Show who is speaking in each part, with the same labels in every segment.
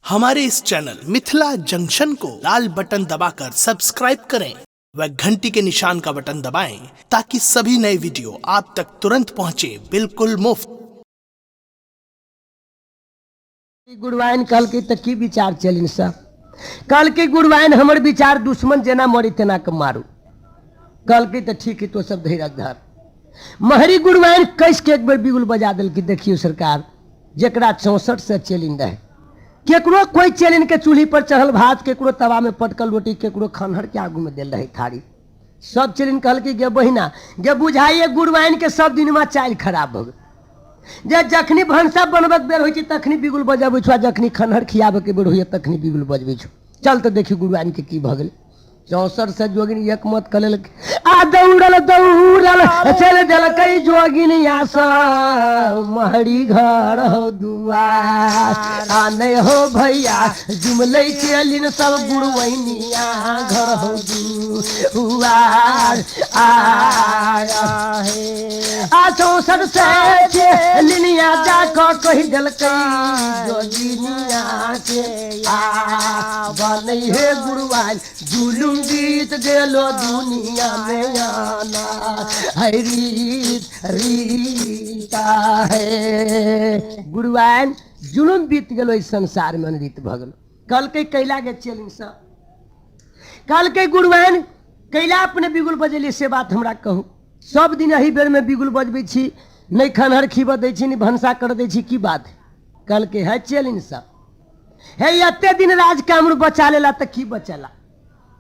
Speaker 1: हमारे इस channel Mithila junction को लाल बटन दबाकर सब्सक्राइब करें व घंटी के निशान का बटन दबाएं ताकि सभी नए वीडियो आप तक तुरंत पहुंचे बिल्कुल मुफ्त।
Speaker 2: गुड़वाइन कल के तक की विचार चलिन सब कल के गुड़वाइन हमर विचार दुश्मन जना मरी तना के मारू कल के तो ठीक है तो सब धैर्य धर महरी गुड़वाइन कैस के एक बेर बिगुल बजा दिल कि देखियो सरकार जकरा 64 से चलिन रहे केकरो कोई चलिन के चूल्ही पर चढ़ल भात केकरो तवा में पटकल रोटी केकरो खनहर के आगू में दिल रही थारी सब चलिन कहल कि गे बहिना गे बुझाइए गुड़वाइन के सब दिन में चाल खराब हो जे जखनी भनसा बनबक बेर होइ छै तखनी बिगुल बजाबै छ जखनी खनहर खियाबे के बेर होइए तखनी बिगुल बजबै छ चल तो देखी गुड़वाइन के की भ गेल 64 से जोगिनी एक मत कलेल आ दौड़ल दौड़ल चल देल कई जोगिनी आसा महरी घर हो दुआर आ नहीं हो भैया जुमलै चलिन सब गुड़वैनिया घर हो दुआर आ 64 से लिनिया जा कह देल कई जोगिनिया के आ बनै हे गुड़वाइन जुलुम गीत गेलो दुनिया में आना है रीता है गुड़वाइन जुलुम बीत गेलो इस संसार में रीत भ गेलो कल के कैला के चलिन सब कल के गुड़वाइन कैला अपने बिगुल बजेली से बात हमरा कहू सब दिन यही बेर में बिगुल बजबै छी नहीं खनहर खीबऽ दै छी नहीं भनसा कर दै छी की बात कल के है चलिन सब है एते दिन राज कामरू बचा लेला त की बचला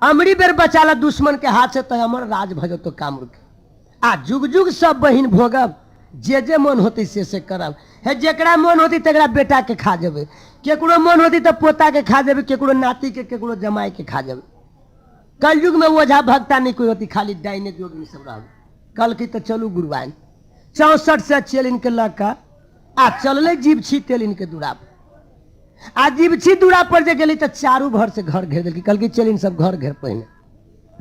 Speaker 2: अमरी बेर बचाला दुश्मन के हाथ से तो अमर राज भजो तो कामरू के आ जुग जुग सब बहिन भोगब जे मन होती से करब है जेकरा मन होती तकरा बेटा के खा जेबे केकरो मन होती तो पोता के खा जेबे केकरो नाती के केकरो जमाई के खा जेबे कलयुग में ओझा भक्ता नहीं कोई होती खाली डाइने जोगिनी सब रह कल की तो चलू गुड़वाइन 64 से चलिन के लका आ चलले जीव छी तेलिन के दूरा आ जीव छी दूरा पर जे गेली तो चारू भर से घर घेर दिल कल की चलिन सब घर घेर पहिने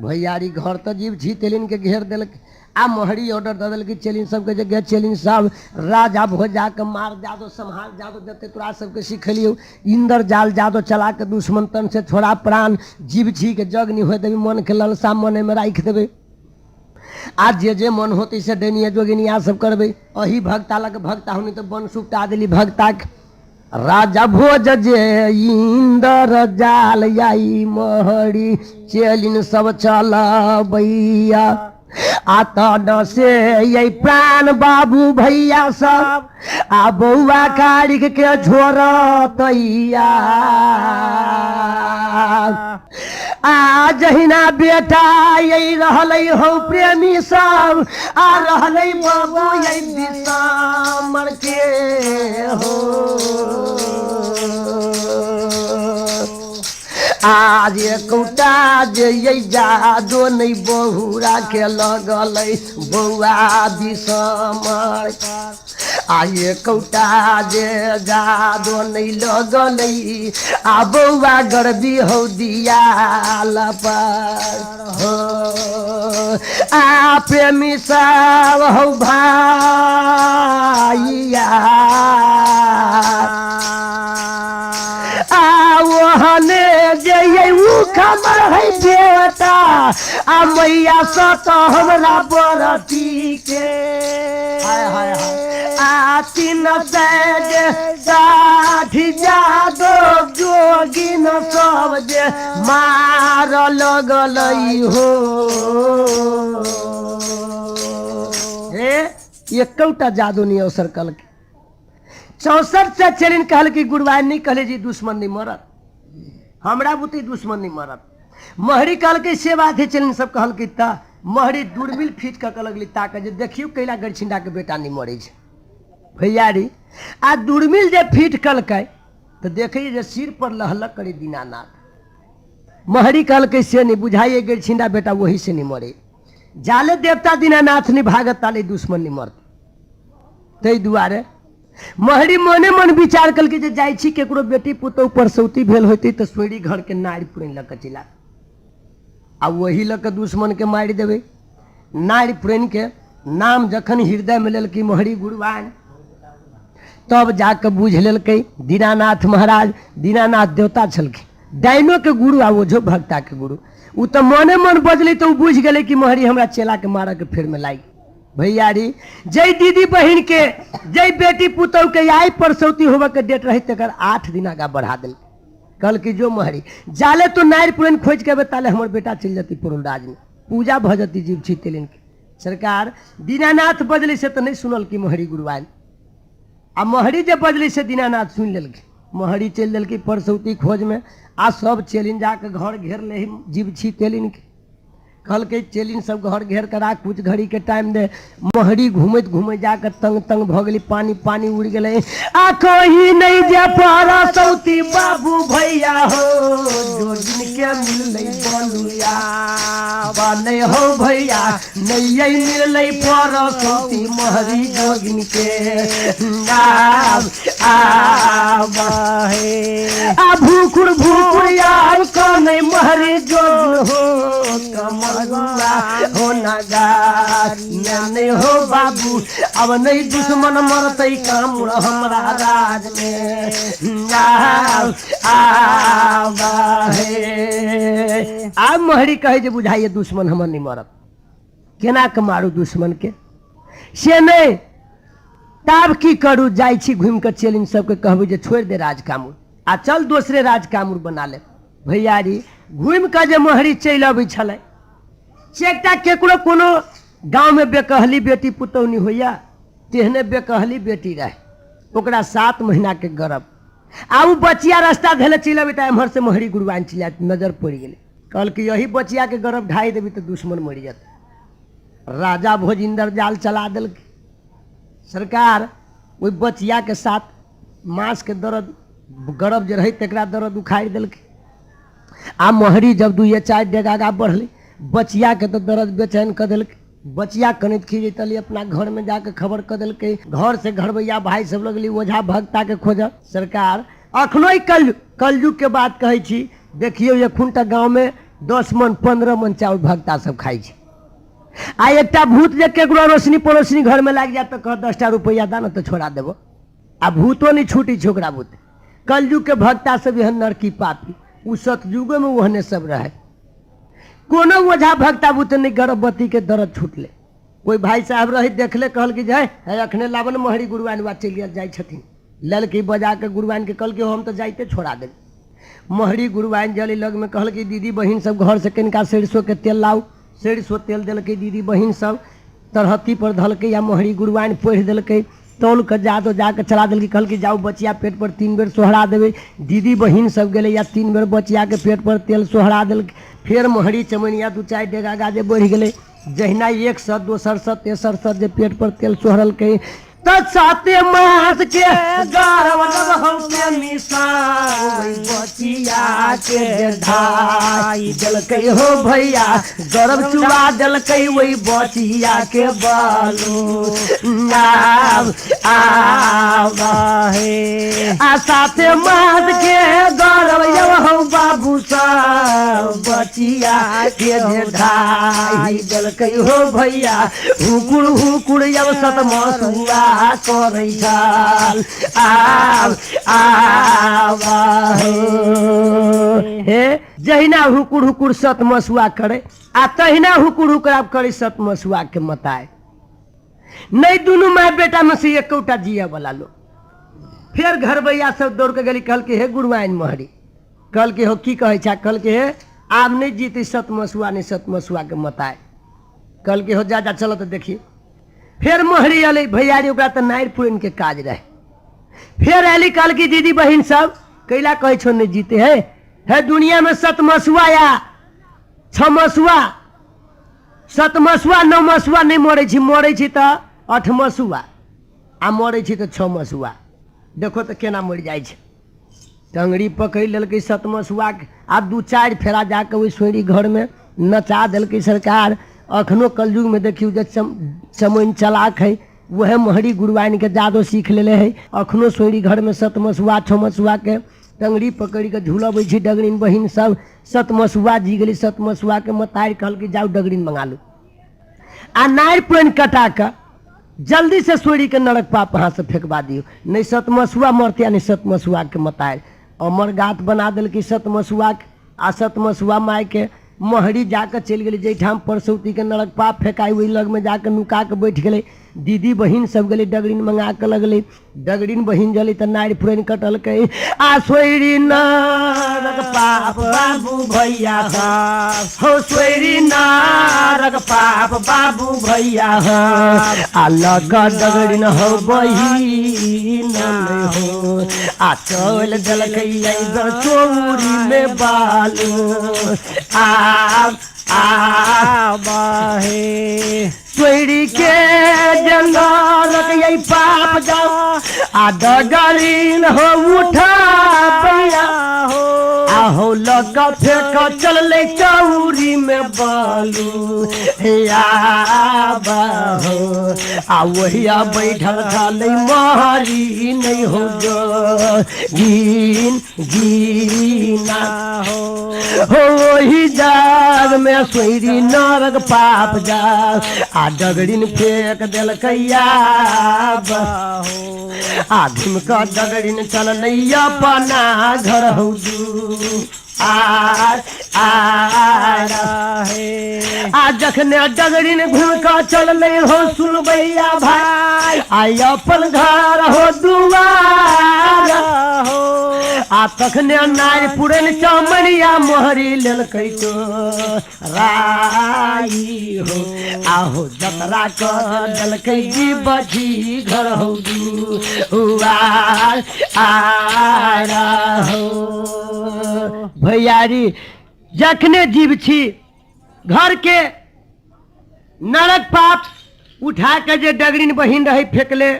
Speaker 2: भैयारी घर तो जीव छी तेलिन के घेर दिल आ महरी ऑर्डर दे दिल कि चलिन सबके जगह चलिन सब राजा भोजा के मार जादो संहार जादो देते तोरा सबके सिखलियो इंदर जाल जादो चला के दुश्मन तन से छोड़ा प्राण जीव छी के जग नहीं हो देवी मन के ललसा मन में राख देवे आज जे मन होती से दैनिया जोगिनिया सब करबे अही भक्ता लग भक्ता होनी तो बन सुपटा दिली भक्ता राजा भोज जे इंदर जाल याई महरी चलिन सब चलबैया आता न से यही प्राण बाबू भैया सब आ बउआ कारिक के झोरतैया आ जहिना बेटा यही रहलै हो प्रेमी सब आ रहलै बाबू यही विषमर के हो आज एकौटा जे यही जादो नहीं बहुरा के लगलै बौआ विषमर आ एकौटा जे जादो नहीं लगलै आ बौआ गर्दी हो दियाल पर हो आ प्रेमी सब हो भाइया आ वहने जे उ खबर है बेटा आ मैया सत हमरा बरती के आ 360 जादो जोगिन सब जे मार लगलै हो हे एकौटा जादू नहीं अवसर कल के 64 से चलिन कहल कि गुड़वाइन नहीं कहले जी दुश्मन नहीं मरत हमरा बुती दुश्मन नहीं मरत महरी कहल के से बात है चलिन सब कहल कि ता महरी दूरबीन फीट कर लगली ताक जे देखियो कैला गरछिंडा के बेटा नहीं मरे छै भैयारी आ दूरबीन जे फीट कलकै तो देखिए जे सिर पर लहलक करे दीनानाथ महरी कहल के से नहीं बुझाइए गरछिंडा बेटा वही से नहीं मरे जाले देवता दीनानाथ नहीं भागत ताले दुश्मन नहीं मरत तै दुआरे महरी मने मन विचार कल के जाय छी केकरो बेटी पुतौ परसौती भेल होती तो सोरी घर के नारि पुरैन लक चिला आ वही लक दुश्मन के मारि देवे नारि पुरैन के नाम जखन हृदय में लेल की महरी गुड़वाइन तब जाके बुझ लेलकै दीनानाथ महाराज। दीनानाथ देवता छलखिन, डाइनो के गुरु आ ओझो भक्ता के गुरु। उ तो मने मन बजलै तो उ बुझ गेलै कि महरी हमरा चेला के मारऽ के फेर में लागी। भैया री जय दीदी बहन के, जय बेटी पुतौह के आई परसौती होबे के डेट रही तकर 8 दिन आगा बढ़ा दिल। कल की जो महरी जाले तो नारि पुरन खोज के ताले हमर बेटा चल जाती पुरुलराज में, पूजा भ जती जीव छी तेलिन के। सरकार दीनानाथ बजली से तो नहीं सुनल कि महरी गुरुआइन, आ महरी जे बजली से दीनानाथ सुन लेलकै। महरी चल दिलकै परसौती खोज में, आ सब चेलिन जाके घर घेर ले जीव छी तेलिन के। कल के चेलिन सब घर घेर कर राख, कुछ घड़ी के टाइम दे। महरी घूमत घूमत जाकर तंग तंग भ गेली, पानी पानी उड़ गेले। आ कहीं नहीं जे परसौती बाबू भैया हो, जो दिन के मिलले बलुया बने हो भैया, नहीं मिलले परसौती महरी जोगिन के। आ भूकुर भूकुर यार कने महरी जोगिन हो, कमर हो नगार नहीं हो बाबू, अब नहीं दुश्मन मरते काम हमारा राज में। आ महरी कहे जे बुझाइए दुश्मन हमर नहीं मरत, केना के मारू दुश्मन के से नहीं। तब की करू, जाइ छी घूम के चेलिन सबके कहबू जे छोड़ दे राज कामूर, आ चल दूसरे राज कामूर बना ले। भैया री घूम के जे महरी चल अबै छलै, एकटा केकरो कोनो गांव में बेकहली बेटी पुतौह नहीं होइया, तेहने बेकहली बेटी रहे, ओकरा 7 महीना के गर्भ। आ उ बचिया रास्ता धैले चल अबै त एम्हर से महरी गुरुआइन चलिया, नजर पड़ गेलै। कहल कि यही बचिया के गर्भ ढाई देवी तो दुश्मन मर जाते। राजा भोजिंदर जाल चला दिलकै। सरकार ओहि बचिया के 7 मास के दर्द गर्भ जे रही तकरा दर्द उखाड़ि दिलकै। आ महरी जब 2-4 डेग आगा बढ़ली, बचिया के तो दर्द बेचैन कर दिल। बचिया कनित खींचतली अपना घर में जाके खबर कर दिल। घर से घरवैया भाई सब लगली ओझा भक्ता के खोज। सरकार अखनो कलयुग के बात कहे छी, देखियो एखन तक गाँव में 10 मन 15 मन चाउर भक्ता सब खाई छै। आ एकटा भूत जे केकरो रोशनी पड़ोसनी घर में लाग जाए तो कह 10 रुपया दा न तो छोड़ा देबो। आ भूतो नहीं छूटी छोकरा भूत। कलयुग के भक्ता सब एहन नरकी पापी, उ सतयुगो में ओहने सब रहे। कोनो ओझा भक्ता बुत नहीं गर्भवती के दर्द छूटले। कोई भाई साहब रही देखले, कहल कि जाए अखने लावन महरी गुरुआइन बा चलिया जाइ छथिन। ललकी बजा के गुरुआइन के कहल कि हम तो जाइते छोड़ा दे। महरी गुरुआइन जली लग में कहल कि दीदी बहिन सब घर से कनिका सरसों के तेल लाऊ। सरसों तेल दिलकै दीदी बहिन सब, तरहती पर धलकै। या महरी गुरुआइन पोढ़ दिलकै, तौल के जाके चला दिलकै। कहल कि जाऊ बचिया पेट पर 3 बेर सोहरा देवे। दीदी बहिन सब गेले, या 3 बेर बचिया के पेट पर तेल सोहरा दिलकै। फिर महरी चमनिया 2-4 डेग आगा जे बढ़ गेले, जहिना 1 सत 2 सत 3 सत जे पेट पर तेल सोहरलकै, साते मास के गर्भ के निशान बचिया के ढाई दिलकै हो भैया, गर्भ चुरा दिलकै वही बचिया के बालू। आ साते मास के गर्भ हो बाबू साहब बचिया के ढाई दिलकै हो भैया, हुकुर हुकुर अब सतमसुआ करे छल। हे जहिना हुकुर हुकुर सतमसुआ करे, आ तहिना हुकुर हुकुर आप करे सतमसुआ के मताए। नहीं दुनू माय बेटा में से एकौटा जिया वाला लो। फिर घर भैया सब दौड़ के गली, कहल के हे गुरुआइन महरी, कहल के हो की कहे छा? कहल के हे आब नहीं जीते सतमसुआ ने सतमसुआ के मताए। कहल के हो जा जा चलो तो देखिए। फिर महरी अली भैया रे, ओकरा तो नारि पुरन के काज रहे। फिर अली कहल की दीदी बहिन सब कैला कहे छो नहीं जीते है दुनिया में सतमसुआ या छमसुआ, सतमसुआ नौमसुआ नहीं मरे छी, मरे छी तो 8मसुआ आ मरे छी तो 6मसुआ। देखो तो केना मर जाए छै। टंगड़ी पकड़ ललकै सतमसुआ के, आ 2-4 फेरा जाके वही सोरी घर में नचा दिलकै। सरकार अखनो कलयुग में देखियो जे चमैन चलाक है, वह महरी गुरुआइन के जादो सीख लेले है। अखनो सोरी घर में सतमसुआ 6मसुआ के टंगड़ी पकड़ के झूलबै छी डगरिन बहिन सब। सतमसुआ जी गेली, सतमसुआ के मतारि कहल कि जाओ डगरिन मंगा लो। आ नारि पुरन कटा के जल्दी से सोरी के नरक पाप वहां से फेंकवा दियो, नहीं सतमसुआ मरतिया नहीं सतमसुआ के मताए अमर गात बना दिल की सतमसुआ के। आ सतमसुआ माय के महरी जाकर चल गई जैठाम परसौती के नरक पाप फेंकाई वही लग में जाकर नुका के बैठ गए। दीदी बहिन सब गली डगरीन मंगा के लगल, डगरीन बहिन जली तो नारि फुरैन कटल के आ सोरी नरक पाप बाबू भैया हो, सोरी नरक पाप बाबू भैया हो, आ लग डगरीन हो बहिन हो, आ चल दल चोरी में बालू आ बाहे सोरी के जंगल यही पाप जाओ आ डगरीन हो उठा भैया हो, आहो लगा फेंक चल ले चौरी में बालू हो, आ वहिया बैठल थाले महरी नहीं हो जो गीन गीना हो वही जाग में सोरी नरक पाप जा आ डगरीन फेंक दिल कैया आ घुमक डगरीन चल अपना घर हो आ जखने डगरीन घूम कर चल हो सुन भैया भाई आई अपन घर हो दुआर हो, आ तखने नारि पुरन चमनिया मोहरी लेल तो राई हो, आहो जतरा कर दलकै जी बची घर हो हो भैयारी। जखने जीव छी घर के नरक पाप उठा के जे डगरीन बहिन रही फेंकले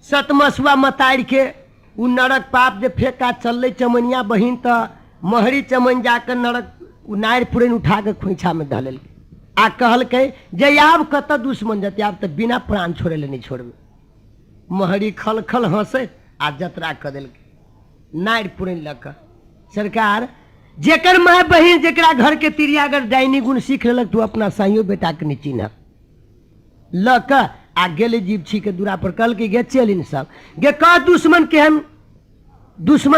Speaker 2: सतमसुआ मतारि के उ नरक पाप जे फेंका चल चमनिया बहिन तो महरी चमन जाकर नरक नारि पुरैन उठा के खोइछा में धल आ कहल के जे आब कत दुश्मन जते आब तो बिना प्राण छोड़े ले नहीं छोड़बे। महरी खल खल हंसे आ जतरा क दिल नारि पुरैन लक। सरकार जेकर माय बहिन जेकरा घर के तिरिया अगर डाइनी गुण सीख लेलक तो अपना साइयो बेटा के नहीं चिन्ह लक आ गेले जीव छी के दूरा पर कल के गे चलिन सब गे का दुश्मन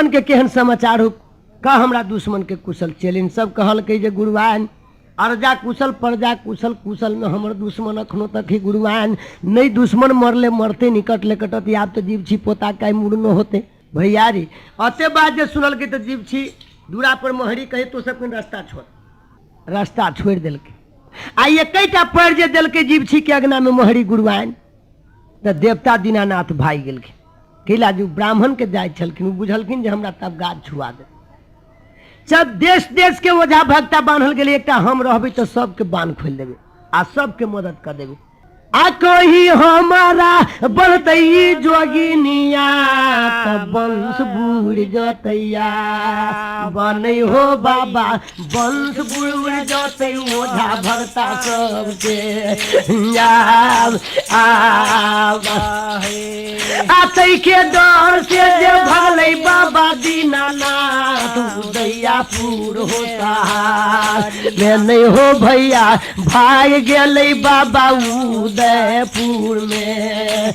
Speaker 2: के केहन समाचार हो, का हमरा दुश्मन के कुशल चलिन सब कहल के जे गुरुआन अर्जा कुशल प्रजा कुशल कुशल में हमर दुश्मन अखनो तक ही गुरुआन नहीं दुश्मन मरले मरते निकट ले कटत आब तो जीव छी पोता का मुड़ न होते। भैयारी अते बात जे सुनल के तो जीव छी दूरा पर महरी कहे तो सबके रास्ता छोड़ दिल के आ एकटा पैर जे दिल के जीव छी के अगना में महरी गुरुआन तो देवता दीनानाथ भाई गेल के कैला जो ब्राह्मण के जाय छलखिन बुझलखिन जे हमरा तब गाज छुआ दे जब देश देश के ओझा भक्ता बांधल गेले एकटा हम रहबे तो सबके बांध खोल देबे आ सबके मदद कर देबे। आ कही हमारा बनतई जोगिनिया तब वंश बूढ़ जतैया बने हो बाबा वंश बूढ़ जतै ओझा भक्ता सबके आतै के डर से जे भगलै बाबा दीनानाथ उदैयापुर होता में नहीं हो भैया भाई गेलै बाबा उदयपुर में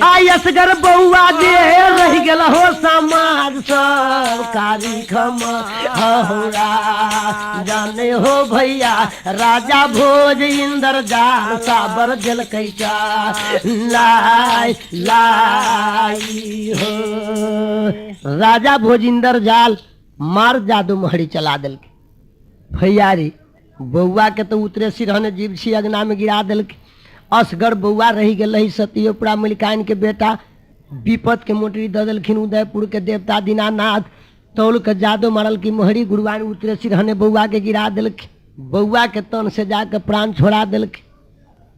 Speaker 2: आयसगर बउआ जे रह गेल हो समाज सब कारी खमरा जाने हो भैया राजा भोज इंद्र जाल साबर जल कैचा लाई लाई हो राजा भोज इंद्र जाल मार जादू महरी चला दिल भैयारी। बउआ के तो उतरे सिरहने जीव छी अगना में गिरा दिल असगर बउआ रही गई सतियोपुरा मलिकाइन के बेटा विपत के मोटरी द दिलखिन उदयपुर के देवता दीनानाथ तौल के जादू मारल की मोहरी गुरुआन उतरे सिरहने बउआ के गिरा दिल बउआ के तन से जाकर प्राण छोड़ा दिल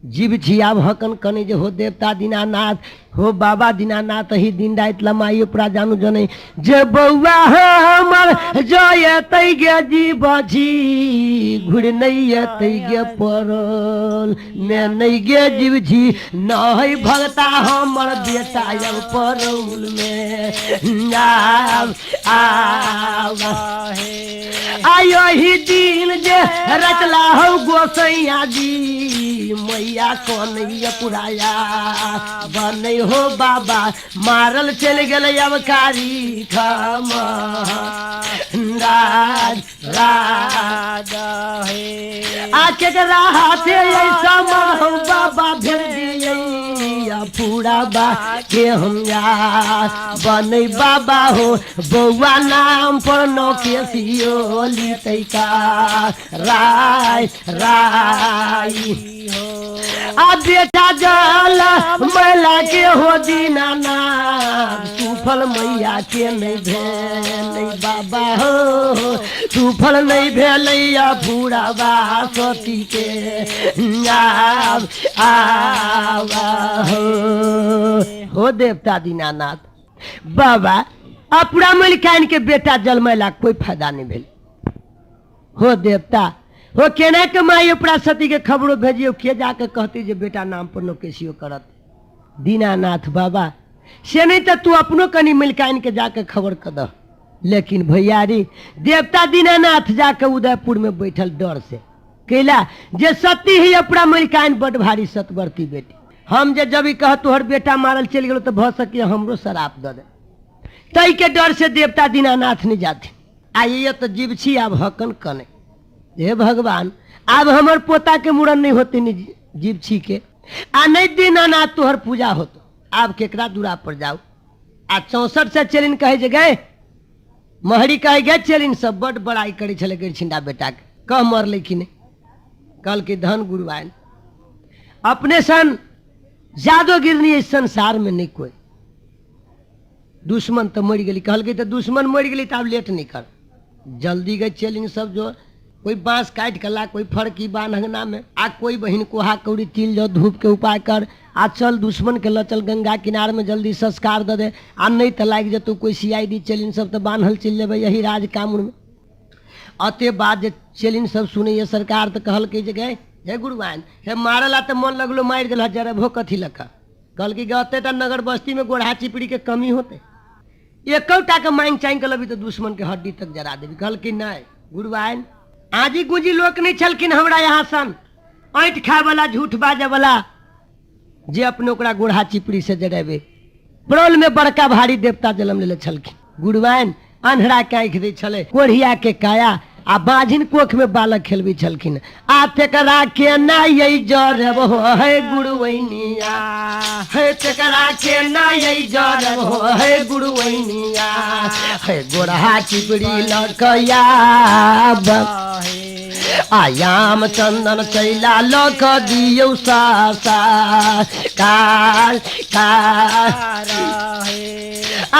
Speaker 2: जीव छिया भकन कने जे हो देवता दीनानाथ हो बाबा दीनानाथ ही दिन रात लमाई उपरा जानू जने जे बौआ हमर जयतै गे जीव छी घुड़ नहीं अतै गे परल मैं नहीं गे जीव छी नहीं भगता हमर बेटा अब परौल में आयो ही दिन जे रचला हो गोसैया जी मैया कन्हैया पुराया बनै हो बाबा मारल चल गेलै अब कारी खम राज राज आ केकरा हाथे ऐसा हो बाबा भेज दिया पूरा बा के हम यार बनै बाबा हो बौआ नाम पर नो केसियो लितै का राय राय आ बेटा जल मैला के हो दीनाना सुफल मैया के नहीं भेल बाबा हो सुफल नहीं भेलैया पूरा सती के हो देवता दीनानाथ बाबा अपना मलिकाइन के बेटा जलमैला कोई फायदा नहीं भेल हो देवता हो केना के माई अपना सती के खबरों भेजियो के जाके कहती जे बेटा नाम पर नोकेसियो करत दीनानाथ बाबा से नहीं तो तू अपनो कनी मिलकाइन के जाके खबर कर द लेकिन भैयारी देवता दीनानाथ जाके उदयपुर में बैठल डर से कैला जे सती ही अपना मिलकाइन बड़ भारी सतवर्ती बेटी हम जे जब कह तोहर बेटा मारल चल गलो तो भ सके हमरो शराप द दे तई के डर से देवता दीनानाथ नहीं जाते आइए तो जीव छी अब हकन कने हे भगवान अब हमर पोता के मुड़न नहीं होते नहीं जीव छी के आ नहीं दीनानाथ तोहर पूजा होतो अब केकरा दूरा पर जाओ आ 64 से चलिन कहे जे गए महरी कहे गए चलिन सब बड़ बड़ाई करे छले गिरछिंडा बेटा के कह मरले कि नहीं कल के धन गुरुआइन अपने सन जादो गिरनी इस संसार में नहीं कोई दुश्मन तो मर गई कहल गई तो दुश्मन मर गई तो अब लेट नहीं कर जल्दी गए चलिन सब जो कोई बांस काट कला कोई फड़की बांध अंगना में आ कोई बहन कोहा कौड़ी तिल जो धूप के उपाय कर आ चल दुश्मन के लचल गंगा किनार में जल्दी संस्कार दे दे आ नहीं तो लाग जतु कोई CID चलिन सब तो बांधल चल लेबै यही राज कामून में अते बाद जे चलिन सब सुने ये सरकार तो कहल के जगह हे गुरुआइन हे मारला तो मन लगलो मार दिल जरा भो कथी लखा कहल की गते तो नगर बस्ती में गोढ़ा चिपड़ी के कमी होते एकौटा के मांग चांग कर लबी तो दुश्मन के हड्डी तक जरा देवी कहल की नहीं गुरुआइन आजी गुजी लोक नहीं छलखिन हमरा यहाँ सन ऐठ खाए वाला झूठ बाजे वाला जे अपने ओकरा गोढ़ा चिपड़ी से जरेबे प्रोल में बड़का भारी देवता जन्म ले छलखिन गुरुआइन अन्हरा के आँख दे छले कोढ़िया के काया आ बाझिन कोख में बालक खेलबी छलखिन आ तेकरा के ना यही जरब हो है गुरुवैनिया है तेकरा के ना यही जरब हो है गुरुवैनिया है गोढ़ा चिपड़ी लकया आयाम चंदन चैला लक दियो सासा काल काल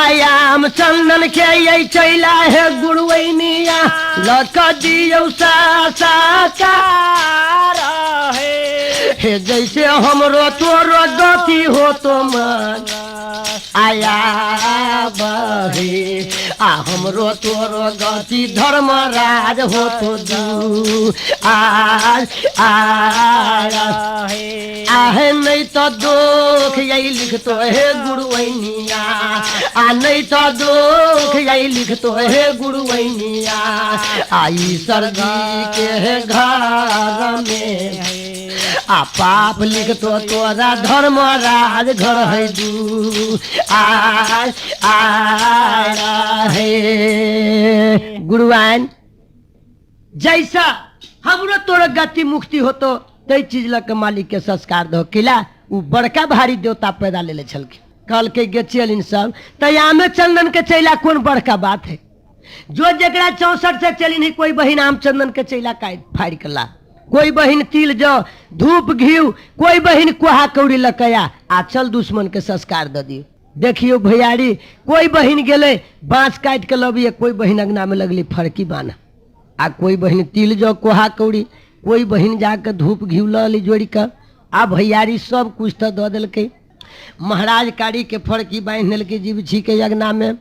Speaker 2: आयाम चंदन के यही चैला है गुरुवैनिया लक दियो सासा काल हे जैसे हमरो तोरो गति हो तो मन आया बहे आ हमरो तोरो गति धर्मराज हो तो दू आज आहे नहीं तो दुख यही लिखतो है गुरुवैनिया आ नहीं तो दुख यही लिखतो है गुरुवैनिया आई सरगी के घर में आ पाप लिख तो तोरा धर्मराज घर है दू है गुरुआइन जैसा हमरो तोरा गति मुक्ति हो तो तई चीज लग मालिक के संस्कार दो किला उ बड़का भारी देवता पैदा ले छलखिन कल के गे चलिन सब तयामे चंदन के चैला कौन बड़का बात है जो जगड़ा 64 से चलिन ही कोई बहिन आम चंदन के चैला काट फाड़ कला कोई बहिन तिल जो धूप घीव कोई बहिन कोहा कौड़ी लकया आ चल दुश्मन के संस्कार दे दियो देखियो भैयारी कोई बहिन गेले बांस काट के लबिए कोई बहिन अंगना में लगली फड़की बाना आ कोई बहिन तिल जो कोहा कौड़ी कोई बहिन जाकर धूप घीव ली जोड़ी कर आ भैयारी सब कुछ तो दऽ देलकै। महाराज कारी के फड़की बांधि देलकै जीवछी के अगना में।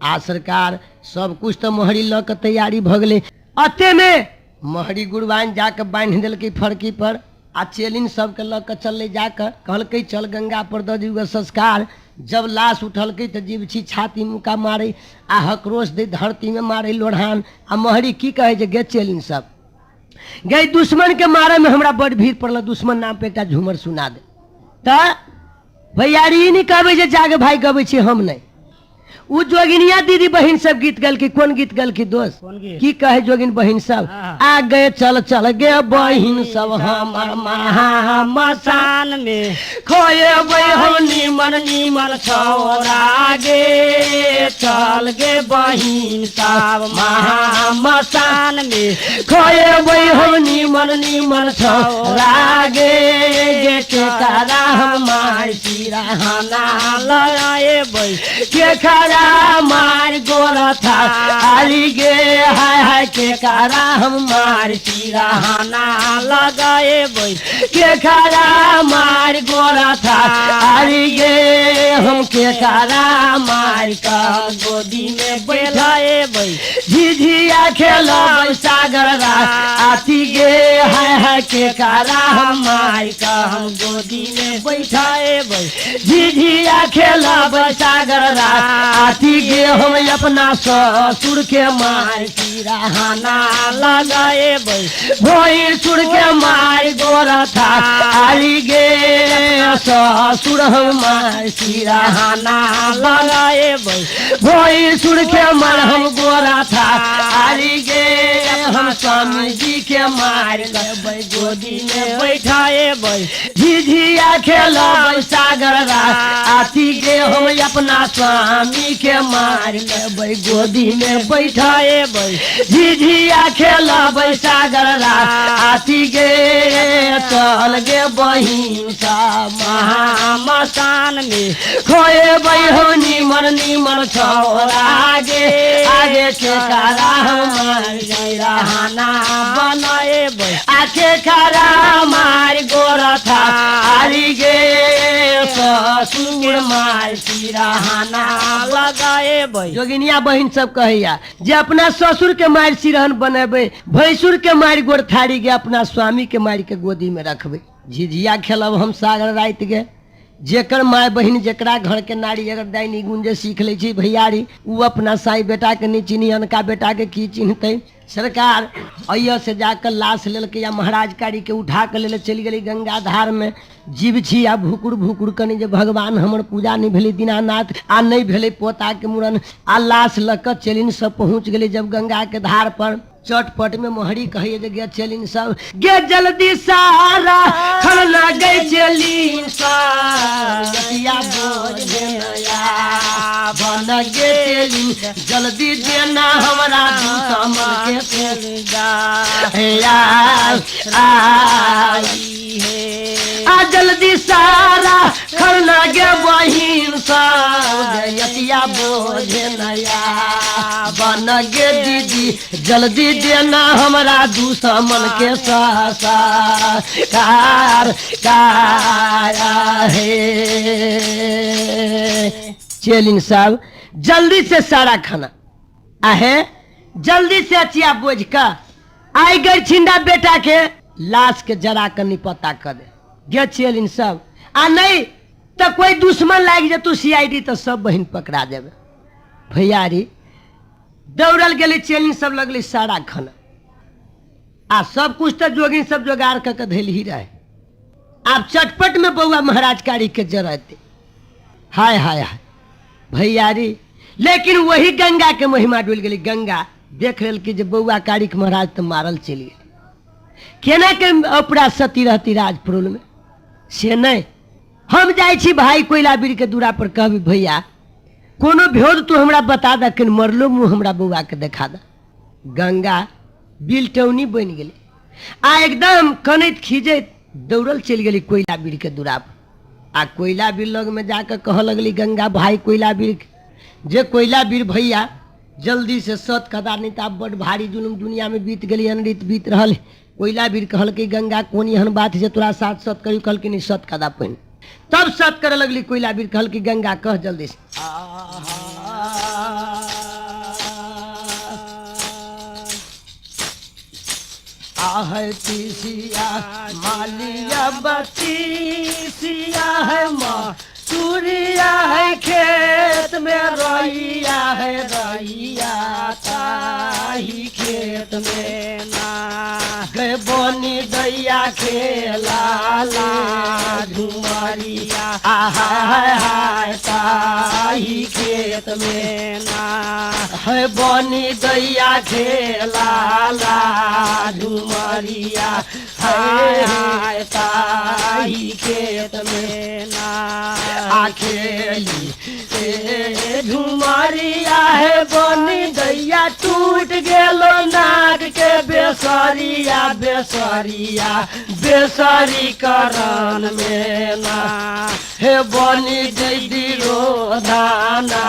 Speaker 2: आ सरकार सब कुछ तो मोहरी ल के तैयारी भ गेलै। अते में मोहरी गुरुआइन जाके बांधि देलकै फड़की पर। आ चेलिन सबके ल के चलले जाकर कहलकै चल गंगा पर दऽ दियौ संस्कार। जब लाश उठलकै तो जीवछी छाती मुका मारे आ हकरोश दे धरती में मारे लोढ़ान। आ मोहरी की कहे जे गे चेलिन सब गई दुश्मन के मारे में हमरा बड़ भीड़ पड़ल, दुश्मन नाम पे एक झूमर सुना दे। त भैयारी नहीं कहबे जे जागे भाई गबे छी हम नहीं। उ जोगिनिया दीदी बहन सब गीत गल की कौन गीत गल की दोस्त की कहे जोगिन बहन सब आ गए चल चल गे बहन सब हमर महामसान में खोए हम नीमन नीमन छौरा गे चल गे बहन सब महामसान में खोए हम नीमन नीमन छौरा गे के तारा हमार सिरहाना लगाए बई के खरा मार गोरा था आली गे हाय हाय के कारा हम मार सिरहाना लगाए बई के कारा मार गोरा था आली गे हम के कारा मार का गोदी में बैठाए बई झिझिया खेलो सागर रा आती गे हाय हाय के कारा हम मार का हम गोदी में बैठाए बई झिझिया खेलो सागर रा आती गे हम अपना ससुर के मार सिरहाना लगाए बई भोई सुर के मार गोरा था आली गे ससुर हम मार सिरहाना लगाए बई भोई सुर के मार हम गोरा था आली गे हम स्वामी जी के मार बई गोदी में बैठाए बई झिझिया खेलो सागर रा आती गे हम अपना स्वामी के मार ले गोदी में बैठाए बई झिझिया खेला सागर रा आती गे चल गे बहिन सा महामसान में खोए बई हम नीमन नीमन छौरा आगे के कारा हमार रहना बनाए बई आके कारा मार गोरा था आली गे ससुर मार सिरहाना लगाए बई। जोगिनिया बहन सब कहैया जे अपना ससुर के मार सिरहन बनेबे भैंसुर के मार गोरथारी गे अपना स्वामी के मार के गोदी में रखबे। झिझिया खेलब हम सागर रात गे जेकर माय बहन जेकरा घर के नारी अगर दैनी गुंजे सीख ले छी भैयारी उ अपना साई बेटा के नहीं चिन्ही अनका बेटा के की चिन्हते। सरकार अय्य से जाकर लाश लेलकै या महाराज कारी के उठा के ले चली गई गंगा धार में। जीवछी आ भुकुर भुकुर कनी जे भगवान हमर पूजा नहीं भेले दीनानाथ आ नहीं भेले पोता के मुड़न आ लाश लक चलिन सब पहुंच गए जब गंगा के धार पर। चटपट में मोहरी कहिए जे गे चलिन सब गे जल्दी सारा खलना गई चलिन सारा बन गे चलिन जल्दी देना हमरा दुश्मन के आ जल्दी सारा खलना गे बहिन सतिया बोझे नया बन गे दीदी जल्दी देना हमरा दुश्मन के कार है। चेलिन साहब जल्दी से सारा खाना आहे जल्दी से अचिया बोझ का आई गई छिंडा बेटा के लाश के जरा कर निपता कर दे गे चेलिन सब आ नहीं तो कोई दुश्मन लाग जा तू सीआईडी तो सब बहन पकड़ा देवे। भैयारी दौड़ल गए चेलिन सब लगले सारा खाना आ सब कुछ तो जोगिन सब जोगाड़ करके धैल ही रहे। आप चटपट में बउआ महाराज कारी के जरते हाय हाय हाय भैयारी। लेकिन वही गंगा के महिमा डुल गई। गंगा देख लेल कि जे बउआ कारी के महाराज तो मारल चली गए केना के अपरा सती रहती राजपुर में से नहीं। हम जाए छी भाई कोयलाबीर के दूरा पर कहबी भैया कोनो भोज तू हमरा बता द कि मरलो मुँह हमरा बउआ के देखा द। गंगा बिलटौनी बन गई आ एकदम कनैत खींचत दौड़ल चल गई कोयलाबीर के दूरा पर। आ कोयलाबीर लग में जाकर कह लगली गंगा भाई कोयलाबीर जे कोयलाबीर भैया जल्दी से सत कदा नहीं तो बड़ भारी जुलूम दुनिया में बीत गई अनृत बीत रहल कोयला बीर कहल कि गंगा कौन एहन बात है तोरा साथ सत करी कहल कि नहीं सत कदा पहिन तब सत करे लगली कोयला बीर कहल कि गंगा कह जल्दी से तीसिया मालिया बतीसिया है माँ सूर्या है खेत में रैया ताही खेत में ना गए बोनी दैया खेला ला झुमरिया हाय ताही खेत में ना है बोनी दैया खेला ला झुमरिया हाय ताही खेत में ना आखेली झुमरिया है बनी दैया टूट गेलो नाग के बेसरी करन में ना हे बनी दैदी रोधाना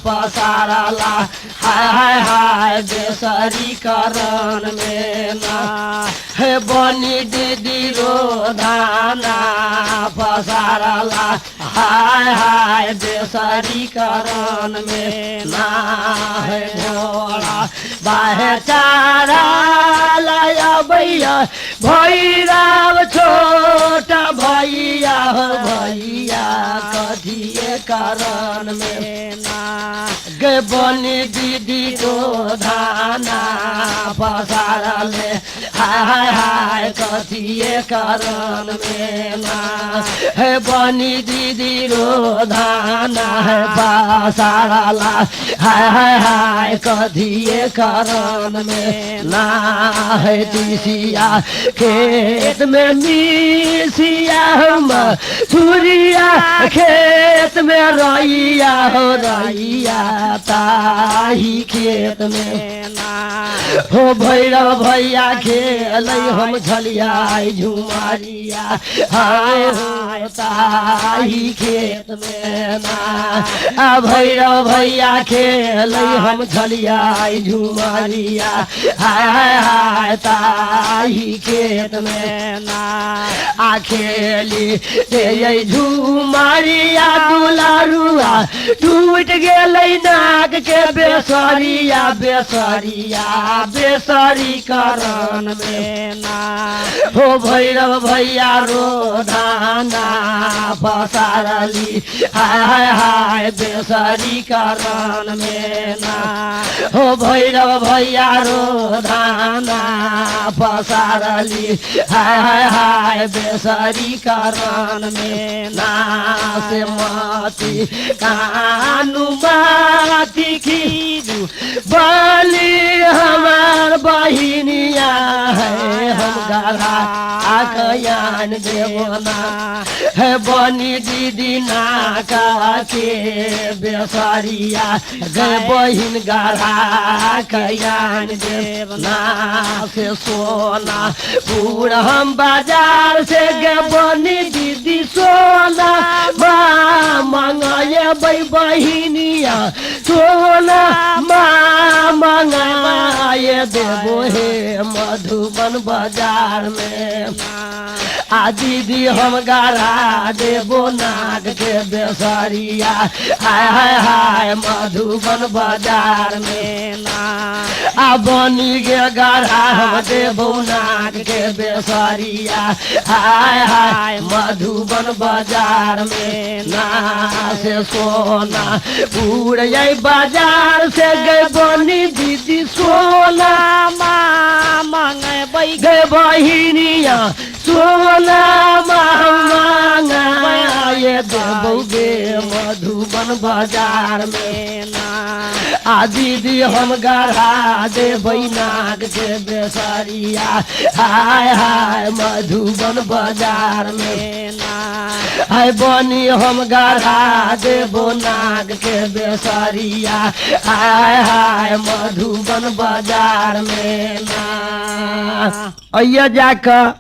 Speaker 2: पसारला हाय बेसरी करन में ना हे बनी दीदी रोधाना पसारला हाय बेसरी करन में ना है घोड़ा बाहे चारा लाया भैया भैराव छोटा भैया कथिए करन में ना गे बनी दीदी को धाना पसारले हाय कथिए करन में ना है बनी दीदी रो धाना है पसारला हाय कथिए करन में ना है तीसिया खेत में मिसिया हम सूर्या खेत में रैया ताही खेत में ना हो भैरव भैया खेल हम झलियाई झुमारिया हाय ताही खेत में ना भैरव भैया खेल हम झलियाई झुमारिया हाय ताही खेत में ना खेली झुमारिया दुलारुआ टूट गेलै नाग के बेसरी करन में ना हो भैरव भैया रोधाना पसारली हाय बेसरी करन में ना हो भैरव भैया रोधाना पसारली हाय बेसरी करन में ना से माती कानू बाती खीजू बली हमार बहिनिया है हम गला आकयान देवना है बनी दीदी नाका के बेसरिया गए बहिन गला कयान देवना से सोना पूरा हम बाजार से गे बनी दीदी सोना मंगाए बहिनिया सोना मंगाए देवो हे मधुबन बाजार में आ दीदी हम गारा देवो नाग के बेसरिया हाय मधुबन बाजार में ना आ बनी गे गारा हम देवो नाग के बेसरिया हाय मधुबन बाजार में ना से सोना पूरे बाजार से गए बनी दीदी सोना मांगे गए बहिनिया सोना मांगे देवोगे मधुबन बाजार में ना आ दीदी हम गढ़ा देबै नाग के बेसरिया हाय मधुबन बाजार में ना हाय बनी हम गढ़ा देबो नाग के बेसरिया हाय मधुबन बाजार में ना अय्या जाकर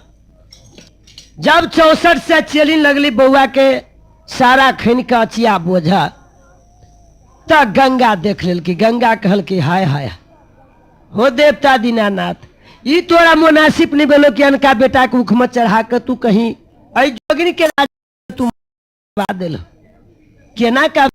Speaker 2: जब 64 से चली लगली बउआ के सारा खन का अचिया बोझा त गंगा देख लेल कि गंगा कहल कि हाय हाय हो देवता दीनानाथ ई तोरा मुनासिब नहीं बोलो कि अनका बेटा के उख में चढ़ा के तू कहीं जोगिनी के तू दिल केना का